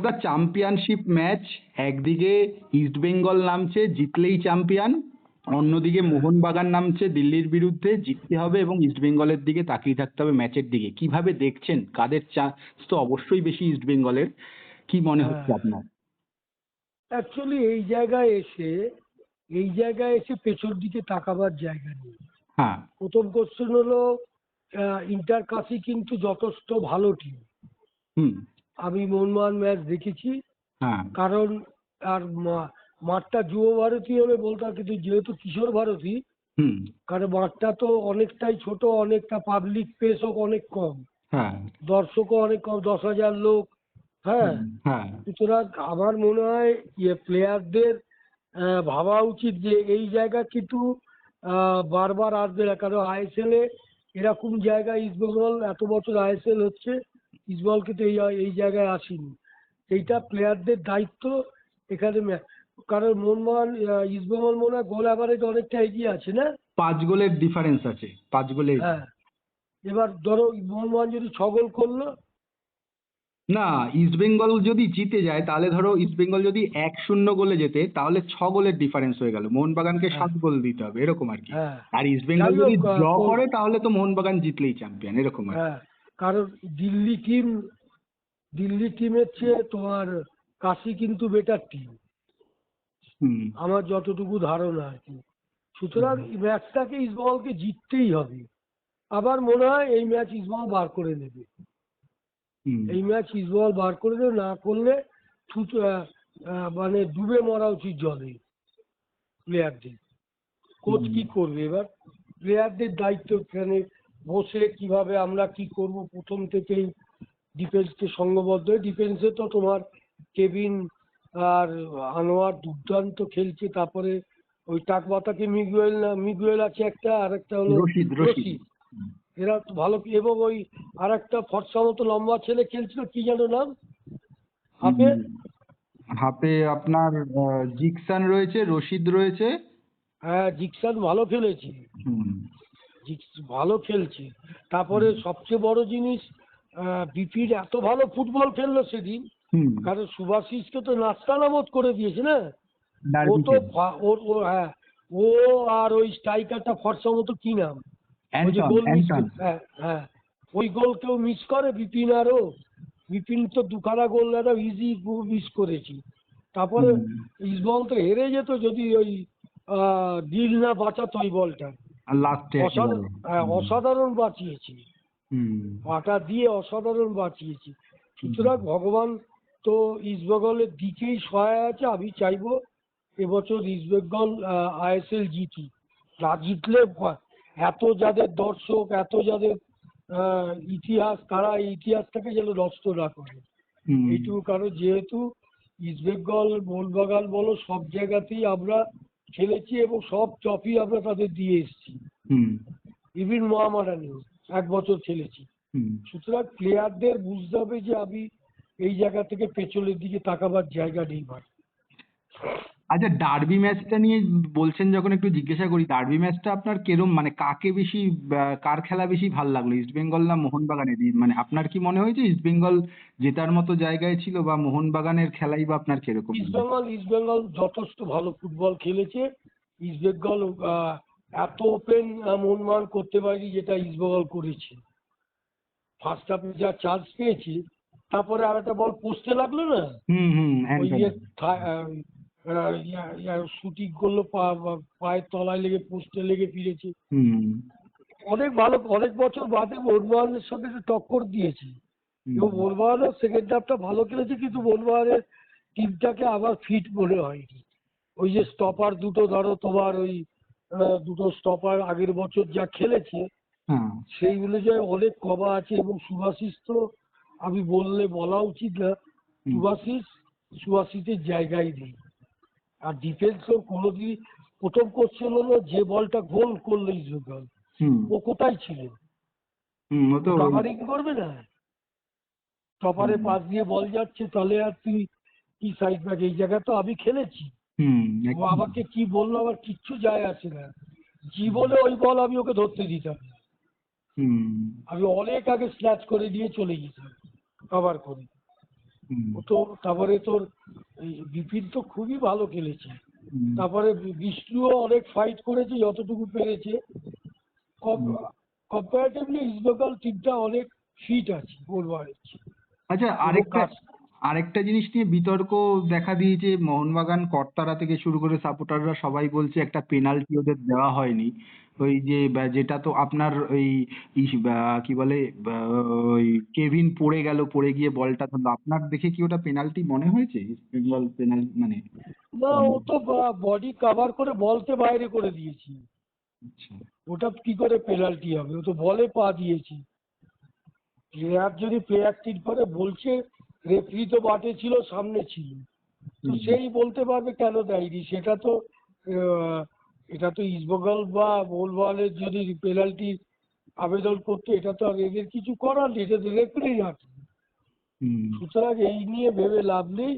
The championship match, একদিকে east Bengal নামছে জিতলেই champion, অন্যদিকে মোহনবাগান নামছে দিল্লির বিরুদ্ধে, জিততে হবে এবং ইস্ট বেঙ্গলের দিকে তাকিয়ে থাকতে হবে ম্যাচের দিকে। কিভাবে দেখছেন? কাদের চান্স তো অবশ্যই বেশি ইস্ট বেঙ্গলের, কি মনে হচ্ছে হ্যাঁ, আপনার? অ্যাকচুয়ালি এই জায়গায় এসে পেছর দিকে তাকাবার জায়গা নেই। হ্যাঁ। প্রথম কোশ্চেন হলো ইন্টার কাশি কিন্তু যথেষ্ট ভালো টিম। হুম। আমি মোহনবাগান ম্যাচ দেখেছি। হ্যাঁ। কারণ আর মাঠটা যুব ভারতী হলে বলতাম, কিন্তু যেহেতু কিশোর ভারতী, হুম। কারণ মাঠটা তো অনেকটাই ছোট, অনেকটা পাবলিক প্লেসও অনেক কম, হ্যাঁ। দর্শকও অনেক কম, 10,000 লোক। হ্যাঁ, হুম। হ্যাঁ। সুতরাং আমার মনে হয় প্লেয়ারদের ভাবা উচিত যে এই জায়গা কিন্তু বারবার আসবে না। কারণ আইএসএল এ এরকম জায়গায় ইস্টবেঙ্গল এত বছর আইএসএল হচ্ছে, ইস্টবেঙ্গল কিন্তু এই জায়গায় আসেনি। এইটা প্লেয়ারদের দায়িত্ব এখানে কারণ মোহনবাগান ইস্টবেঙ্গল মনে হয় গোল অ্যাভারেজ অনেকটা এগিয়ে আছে না? 5 গোলের ডিফারেন্স আছে, 5 গোলে। হ্যাঁ, এবার ধরো মোহনবাগান যদি 6 গোল করলো। না, ইস্ট বেঙ্গল যদি জিতে যায় তাহলে ধরো ইস্ট বেঙ্গল যদি 1-0 গোলে যেতে তাহলে 6 গোলের ডিফারেন্স হয়ে গেল, মোহনবাগানকে হ্যাঁ, 7 গোল দিতে হবে এরকম আর কি। হ্যাঁ, আর ইস্ট বেঙ্গল যাই যদি হোক ড্র করে তাহলে তো মোহনবাগান জিতলেই চ্যাম্পিয়ন এরকম আর কি। হ্যাঁ, কারণ দিল্লি টিমের চেয়ে তোমার কাশি কিন্তু বেটার টিম, হুম। আমার যতটুকু ধারণা আর কি। সুতরাং এই ম্যাচটাকে ইস্টবেঙ্গলকে জিততেই হবে। আবার মনে হয় এই ম্যাচ ইস্টবেঙ্গল বার করে নেবে। হুম। এই ম্যাচ ইস্টবেঙ্গল বার করে নেবে, না করলে মানে ডুবে মরা উচিত জলে প্লেয়ারদের। কোচ কি করবে এবার? প্লেয়ারদের দায়িত্ব এখানে বসে কিভাবে আমরা কি করব প্রথম থেকেই ডিফেন্সকে সংঘবদ্ধ। ডিফেন্সে তো তোমার কেভিন আর আনোয়ার দুর্দান্ত খেলছে, তারপরে ওই টাকমাতাকে মিগুয়েল আছে একটা, আর একটা হলো রশিদ রশিদ। রশিদ। এরা তো ভালো, এবং ওই আর একটা ফর্সা মতো লম্বা ছেলে খেলছিল, কি যেন নাম, হাফে। হুম, হাতে আপনার জিকসান রয়েছে, রশিদ রয়েছে। হ্যাঁ, জিকসান ভালো খেলেছে, হুম। ভালো খেলছে। তারপরে সবচেয়ে বড় জিনিস, বিপির এত ভালো ফুটবল খেললো সেদিন। হুম। কারণ সুভাশিসকে তো নাস্তানাবোধ করে দিয়েছে না। ও তো ডার্বিতে। হ্যাঁ, ও আর ওই স্ট্রাইকারটা ফর্সা মতো কি নাম, ওই যে অ্যান্টন গোল মিস, অ্যান্টন। হ্যাঁ হ্যাঁ, ওই গোল কেউ মিস করে? বিপিন বিপিন তো দুখানা গোল একটা ইজি মিস করেছি। তারপরে হুম। ইস্টবেঙ্গল তো হেরে যেত যদি ওই ডিল না বাঁচাতো ওই বলটা। আর লাস্টে অসাধারণ, একেবারে। হ্যাঁ, হুম। অসাধারণ বাঁচিয়েছি, হুম। পাটা দিয়ে অসাধারণ বাঁচিয়েছি। হুম। সুতরাং ভগবান তো ইস্টবেঙ্গলের দিকেই সহায় আছে। আমি চাইবো এবছর ইস্টবেঙ্গল আইএসএল জিতি। না জিতলে এত যাদের দর্শক, এত যাদের ইতিহাস, তারা এই ইতিহাসটাকে যেন নষ্ট না করে, হুম। এইটুকু। কারণ যেহেতু ইস্টবেঙ্গল, মোহনবাগান বলো, সব জায়গাতেই আমরা খেলেছি এবং সব ট্রফি আমরা তাদের দিয়ে এসেছি। হুম। ইভিন মহামারানিও 1 বছর খেলেছি। হুম। সুতরাং প্লেয়ারদের বুঝতে হবে যে আমি এই জায়গা থেকে পেছনের দিকে তাকাবার জায়গা নেই ভাই। আচ্ছা, ডার্বি ম্যাচটা নিয়ে বলছেন যখন একটু জিজ্ঞাসা করি, ডার্বি ম্যাচটা আপনার কেরম, মানে কাকে বেশি কার খেলা বেশি ভাল লাগলো, ইস্ট বেঙ্গল না মোহনবাগানের? মানে আপনার কি মনে হয়েছে ইস্ট বেঙ্গল জেতার মতো জায়গায় ছিল, বা মোহনবাগানের খেলাই বা আপনার কিরকম মনে হয়েছে? ইস্টবেঙ্গল যথেষ্ট ভালো ফুটবল খেলেছে। ইস্টবেঙ্গল এত ওপেন মোহনবাগান করতে পারেনি যেটা ইস্টবেঙ্গল করেছে। ফার্স্ট হাফে যা চান্স পেয়েছি, তারপরে আর একটা বল পোস্টে লাগলো না, হুম। হুম। ওই অ্যান্টন। শুটিং করলো, পায়ের তলায় লেগে পোস্টে লেগে ফিরেছে। হুম। অনেক ভালো, অনেক বছর বাদে মোহনবাগানের সঙ্গে একটু টক্কর দিয়েছে, এবং হুম। মোহনবাগানও সেকেন্ড হাফটা ভালো খেলেছে, কিন্তু মোহনবাগানের টিমটাকে আবার ফিট মনে হয়নি। ওই যে স্টপার দুটো, ধরো তোমার ওই দুটো স্টপার আগের বছর যা খেলেছে হ্যাঁ। সেই অনুযায়ী অনেক কমা আছে। এবং সুভাশিস তো আমি বলা উচিত না, হুম। সুভাশিসের জায়গায় নেই। আর ডিফেন্সও কোনোদিন, প্রথম কোশ্চেন হলো যে বলটা গোল করলো ইস্টবেঙ্গল, হুম। ও কোথায় ছিল? হুম। ও ও তো। কাভারিং করবে না? টপারে হুম। পাস দিয়ে বল যাচ্ছে, তাহলে আর তুই কি সাইড ব্যাক? এই জায়গা তো আমি খেলেছি। হুম। ও একদম। আমাকে কি বললো আমার কিচ্ছু যায় আসে না। জীবনে ওই বল আমি ওকে ধরতে দিতাম না। হুম। আমি অনেক আগে স্ন্যাচ করে দিয়ে চলে যেতাম কভার করে। হুম, ও তো তারপরে তোর এই বিপিন তো খুবই ভালো খেলেছে। হুম, তারপরে বিষ্ণুও অনেক ফাইট করেছে যতটুকু পেরেছে। হুম। কম্পারেটিভলি ইস্টবেঙ্গল টিমটা অনেক ফিট আছে বলবার আচ্ছা, এবং কাজ। আরেকটা জিনিস নিয়ে বিতর্ক দেখা দিয়েছে, মোহনবাগান কর্তারা থেকে শুরু করে সাপোর্টাররা সবাই বলছে একটা পেনাল্টি ওদের দেওয়া হয়নি। ওই যে যেটা তো আপনার ওই কি বলে, ওই কেভিন পড়ে গেল, পড়ে গিয়ে বলটা ধরলো, আপনার দেখে কি ওটা পেনাল্টি মনে হয়েছে? বেঙ্গল পেনাল্টি মানে না, ও তো বডি কভার করে বলকে বাইরে করে দিয়েছি। আচ্ছা। ওটা কি করে পেনাল্টি হবে? ও তো বলে পা দিয়েছি। প্লেয়ার যদি প্লেয়ার ঠিক করে বলছে, রেফারি তো মাঠে ছিল, সামনে ছিল, তো হুম, সেই বলতে পারবে কেন দেয়নি। সেটা তো আহ, এটা তো ইস্টবেঙ্গল বা মোহনবাগানের যদি পেনাল্টি আবেদন করতো, এটা তো আর এদের কিছু করার নেই, এটা তো রেফারির হাতে। হুম, সুতরাং এই নিয়ে ভেবে লাভ নেই।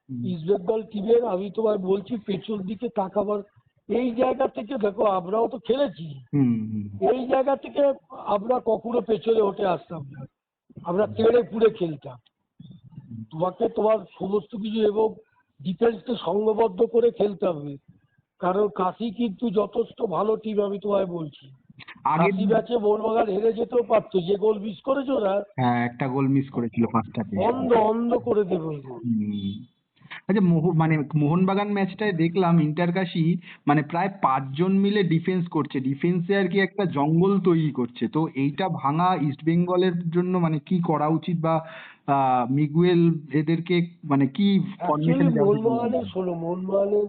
হুম, ইস্টবেঙ্গল টিমের আমি তোমায় বলছি পেছন দিকে তাকাবার, এই জায়গা থেকে দেখো আমরাও তো খেলেছি, হুম, হুম, এই জায়গা থেকে আমরা কখনো পেছনে উঠে আসতাম না, আমরা তেড়ে ফুড়ে খেলতাম। তোমাকে তোমার সমস্ত কিছু এবং ডিফেন্সকে সংঘবদ্ধ করে খেলতে হবে, কারণ কাশি কিন্তু যথেষ্ট ভালো টিম, আমি তোমায় বলছি। আগের, কাশি ম্যাচে মোহনবাগান হেরে যেতেও পারতো, যে গোল মিস করেছো না, হ্যাঁ একটা গোল মিস করেছিল ফার্স্ট হাফে। অন্ধ অন্ধ করে দেবে ওই গোল। হুম। আচ্ছা, মানে মোহনবাগান ম্যাচটায় দেখলাম ইন্টারকাশি মানে প্রায় 5 জন মিলে ডিফেন্স করছে, ডিফেন্সে আর কি একটা জঙ্গল তৈরি করছে। তো এইটা ভাঙা ইস্টবেঙ্গলের জন্য মানে কি করা উচিত, বা মিগুয়েল এদেরকে মানে কি অ্যাকচুয়ালি ফরমেশনে যাওয়া উচিত বলে মনে মোহনবাগানের হয়? শোনো, মোহনবাগানের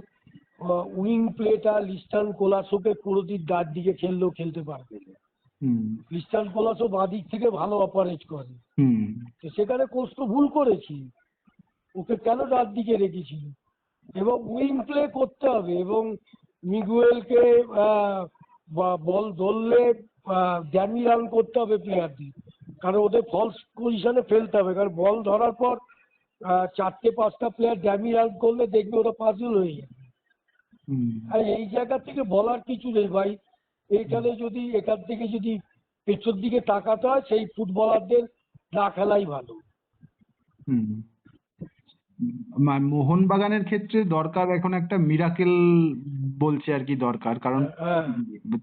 উইং প্লেটা লিস্টান কোলাসোকে কোনোদিন ডান দিকে খেললেও খেলতে পারবে না। হুম, লিস্টান কোলাসো বাঁ দিক থেকে ভালো অপারেট করে, হুম, তো সেখানে কোচ তো ভুল করেছি, ওকে কেন ডান দিকে রেখেছিল। এবং উইং প্লে করতে হবে, এবং মিগুয়েলকে বল ধরলে ড্যামি রান করতে হবে প্লেয়ারদের, কারণ ওদের ফলস পজিশনে ফেলতে হবে, কারণ বল ধরার পর 4-5টা প্লেয়ার ড্যামি রান করলে দেখবে ওরা পাজল হয়ে যাবে। হুম, আর এই জায়গা থেকে বলার কিছু নেই ভাই, এইখানে যদি এখান থেকে যদি পেছন দিকে তাকাতে হয়, সেই ফুটবলারদের না খেলাই ভালো। হুম। মোহনবাগানের ক্ষেত্রে দরকার এখন একটা মিরাকেল বলছে আর কি দরকার, কারণ হ্যাঁ,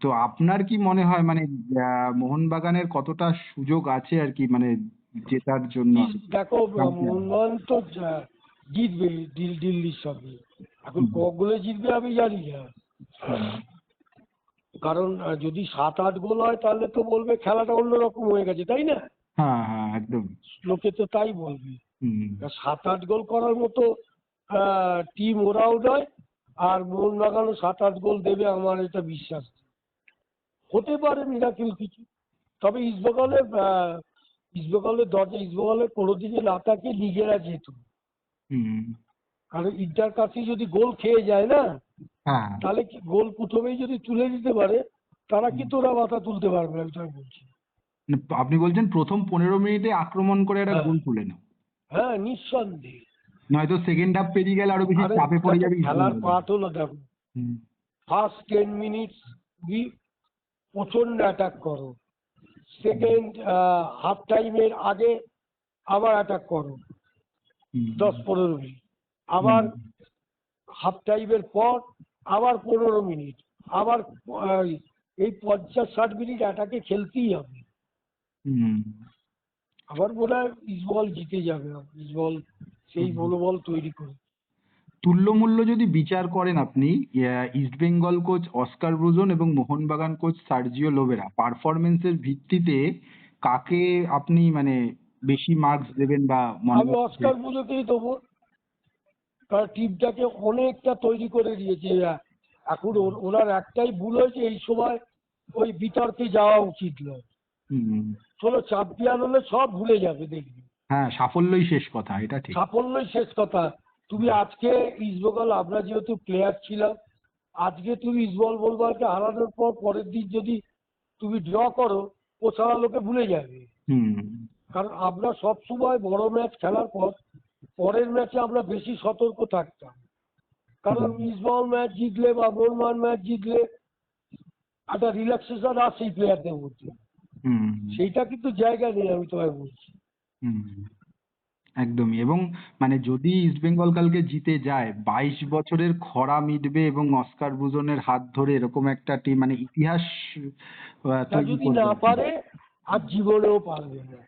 তো আপনার কি মনে হয় মানে মোহনবাগানের কতটা সুযোগ আছে আর কি মানে জেতার জন্য আর কি, দেখো, চ্যাম্পিয়ন? মোহনবাগান তো জিতবে দিল্লির সঙ্গে। এখন হুম, ক গোলে জিতবে আমি জানি না, হুম, কারণ যদি 7-8 গোল হয় তাহলে তো বলবে খেলাটা অন্যরকম হয়ে গেছে, তাই না? হ্যাঁ, হ্যাঁ, একদম। লোকে তো তাই বলবে। হুম, 7-8 গোল করার মতো টিম ওরাও নয়, আর মোহনবাগানও 7-8 গোল দেবে আমার এটা বিশ্বাস নেই। হতে পারে মিরাকেল কিছু, তবে ইস্টবেঙ্গলের দরজা, ইস্টবেঙ্গলের কোনোদিনই না থাকে নিজেরা যেত, হুম, কারণ ইন্টার কাশি যদি গোল খেয়ে যায় না, হ্যাঁ, তাহলে কি গোল প্রথমেই যদি তুলে দিতে পারে, তারা হুম। কিন্তু ওরা মাথা তুলতে পারবে না, আমি তাই বলছি। মানে আপনি বলছেন প্রথম 15 মিনিটে আক্রমণ করে একটা হ্যাঁ, গোল তুলে নাও, হ্যাঁ, নিঃসন্দেহে। নয়তো সেকেন্ড হাফ পেরিয়ে গেলে আরো বেশি আরে চাপে পড়ে দেখো, যাবে খেলার ইস্টবেঙ্গল। পাঠ হলো দেখো, হুম, ফার্স্ট 10 মিনিটস প্রচন্ড অ্যাটাক করো, হুম, সেকেন্ড হাফ টাইমের আগে আবার অ্যাটাক করো হুম, 10-15 মিনিট, হুম, আবার হাফ টাইমের পর আবার 15 মিনিট, আবার আহ, এই 50-60 মিনিট অ্যাটাকে খেলতেই হবে। হুম, আমার মনে হয় ইস্টবেঙ্গল জিতে যাবে, ইস্টবেঙ্গল সেই হুম। মনোবল তৈরি করে। তুল্যমূল্য যদি বিচার করেন আপনি, ইস্টবেঙ্গল কোচ অস্কার ব্রুজন এবং মোহনবাগান কোচ সার্জিও লোবেরা পারফরমেন্সের ভিত্তিতে কাকে আপনি মানে বেশি মার্কস দেবেন বা মনে আমি হচ্ছে যে? অস্কার পুজোকেই দেবো, কারণ টিমটাকে অনেকটা তৈরি করে দিয়েছে। এখন ওনার একটাই ভুল হয়েছে, এই সময় ওই বিতর্কে যাওয়া উচিত নয়। হুম, চলো, চ্যাম্পিয়ন হলে সব ভুলে যাবে দেখবি, হ্যাঁ সাফল্যই শেষ কথা, এটা ঠিক। সাফল্যই শেষ কথা। তুমি আজকে ইস্টবেঙ্গল, আমরা যেহেতু প্লেয়ার ছিলাম, আজকে তুমি ইস্টবেঙ্গল বলবাকে হারানোর পর পরের দিন যদি তুমি ড্র করো, ও সারা লোকে ভুলে যাবে। হুম, কারণ আমরা সব সময় বড় ম্যাচ খেলার পর পরের ম্যাচে আমরা বেশি সতর্ক থাকতাম, কারণ হুম, ইস্টবেঙ্গল ম্যাচ জিতলে বা মোহনবাগান ম্যাচ জিতলে একটা রিল্যাক্সেশন আসেই প্লেয়ারদের মধ্যে, হুম, সেইটা কিন্তু জায়গা নেই, আমি তোমায় বলছি। হুম। একদমই। এবং মানে যদি ইস্ট বেঙ্গল কালকে জিতে যায়, 22 বছরের খরা মিটবে এবং অস্কার ব্রুজনের হাত ধরে এরকম একটা টিম মানে ইতিহাস তা তৈরি যদি করবে না আর কি। পারে আর জীবনেও পারবে না।